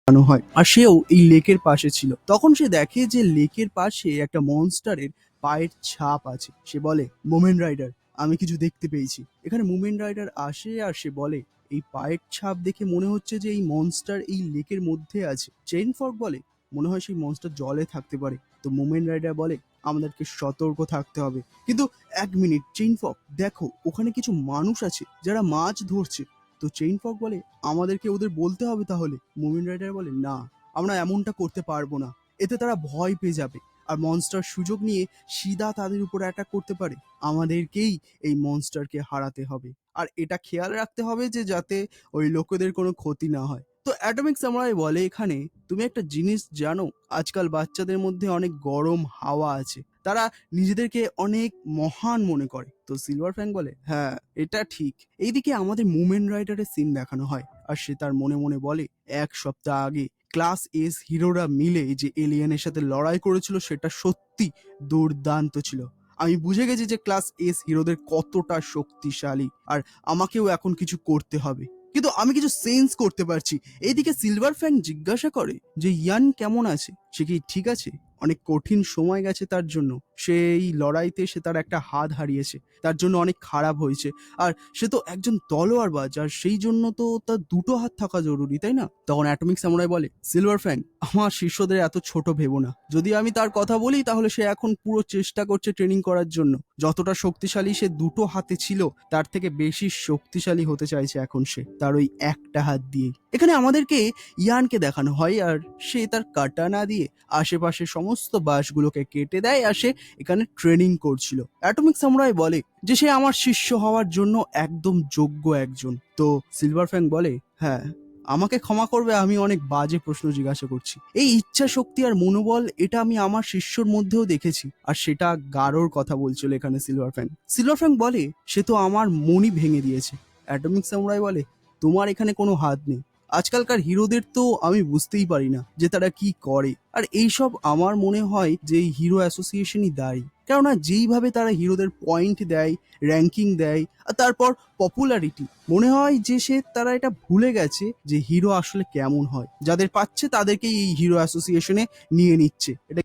দেখানো হয় আর সেও এই লেকের পাশে ছিল। তখন সে দেখে যে লেকের পাশে একটা মনস্টারের পায়ের ছাপ আছে। সে বলে, মোমেন রাইডার, আমি কিছু দেখতে পেয়েছি। এখানে মোমেন রাইডার আসে আর সে বলে, এই পায়ের ছাপ দেখে মনে হচ্ছে যে এই মনস্টার এই লেকের মধ্যে আছে। চেইন ফর্ক বলে, মনে হয় সেই মনস্টার জলে থাকতে পারে। তো মোমেন রাইডার বলে, আমাদেরকে সতর্ক থাকতে হবে। কিন্তু এক মিনিট চেইন ফর্ক, দেখো ওখানে কিছু মানুষ আছে যারা মাছ ধরছে। তো চেইন ফর্ক বলে, আমাদেরকে ওদের বলতে হবে তাহলে। মুমিন রাইডার বলে, না, আমরা এমনটা করতে পারবো না, এতে তারা ভয় পেয়ে যাবে আর মনস্টার সুযোগ নিয়ে সিধা তাদের উপর অ্যাটাক করতে পারে। আমাদেরকেই এই মনস্টারকে হারাতে হবে আর এটা খেয়াল রাখতে হবে যে যাতে ওই লোকেদের কোনো ক্ষতি না হয়। তো অ্যাটমিক সামুরাই বলে, এখানে তুমি একটা জিনিস জানো, আজকাল বাচ্চাদের মধ্যে অনেক গরম হাওয়া আছে, তারা নিজেদেরকে অনেক মহান মনে করে। তো সিলভার ফ্যাং বলে, হ্যাঁ, এটা ঠিক। এইদিকে আমাদের মুমেন রাইডারের সিন দেখানো হয় আর সে তার মনে মনে বলে, এক সপ্তাহ আগে ক্লাস এস হিরোরা মিলে যে এলিয়েনের সাথে লড়াই করেছিল সেটা সত্যি দুর্দান্ত ছিল। আমি বুঝে গেছি যে ক্লাস এস হিরোদের কতটা শক্তিশালী আর আমাকেও এখন কিছু করতে হবে, কিন্তু আমি কিছু সেন্স করতে পারছি। এইদিকে সিলভার ফ্যাং জিজ্ঞাসা করে যে ইয়ান কেমন আছে, সে কি ঠিক আছে? অনেক কঠিন সময় গেছে তার জন্য, সে এই লড়াইতে সে তার একটা হাত হারিয়েছে, তার জন্য অনেক খারাপ হয়েছে। আর সে তো একজন তলোয়ারবাজ আর সেই জন্য তো তার দুটো হাত থাকা জরুরি, তাই না? তখন অ্যাটমিক সামুরাই বলে, সিলভার ফ্যাং, আমার শিষ্যদের এত ছোট ভেবো না। যদি আমি তার কথা বলি তাহলে সে এখন পুরো চেষ্টা করছে ট্রেনিং করার জন্য। যতটা শক্তিশালী সে দুটো হাতে ছিল তার থেকে বেশি শক্তিশালী হতে চাইছে এখন সে তার ওই একটা হাত দিয়ে। এখানে আমাদেরকে ইয়ানকে দেখানো হয় আর সে তার কাটানা দিয়ে আশেপাশে সমস্ত বাঁশগুলোকে কেটে দেয় আর সে এখানে ট্রেনিং করছিল। অ্যাটমিক সামুরাই বলে যে সে আমার শিষ্য হওয়ার জন্য একদম যোগ্য একজন। তো সিলভার ফ্যাং বলে, হ্যাঁ, আমাকে ক্ষমা করবে, আমি অনেক বাজে প্রশ্ন জিজ্ঞাসা করছি। এই ইচ্ছা শক্তি আর মনোবল এটা আমি আমার শিষ্যর মধ্যেও দেখেছি আর সেটা গারোর কথা বলছিল এখানে সিলভার ফ্যাং। সিলভার ফ্যাং বলে, সে তো আমার মনই ভেঙে দিয়েছে। অ্যাটমিক সামুরাই বলে, তোমার এখানে কোনো হাত নেই। আজকালকার হিরোদের তো আমি বুঝতেই পারি না যে তারা কি করে, আর এইসব আমার মনে হয় যে এই হিরো অ্যাসোসিয়েশনই দায়ী। কেননা যেইভাবে তারা হিরোদের পয়েন্ট দেয়, র্যাঙ্কিং দেয় আর তারপর পপুলারিটি, মনে হয় যে তারা এটা ভুলে গেছে যে হিরো আসলে কেমন হয়। যাদের পাচ্ছে তাদেরকেই এই হিরো অ্যাসোসিয়েশনে নিয়ে নিচ্ছে। এটা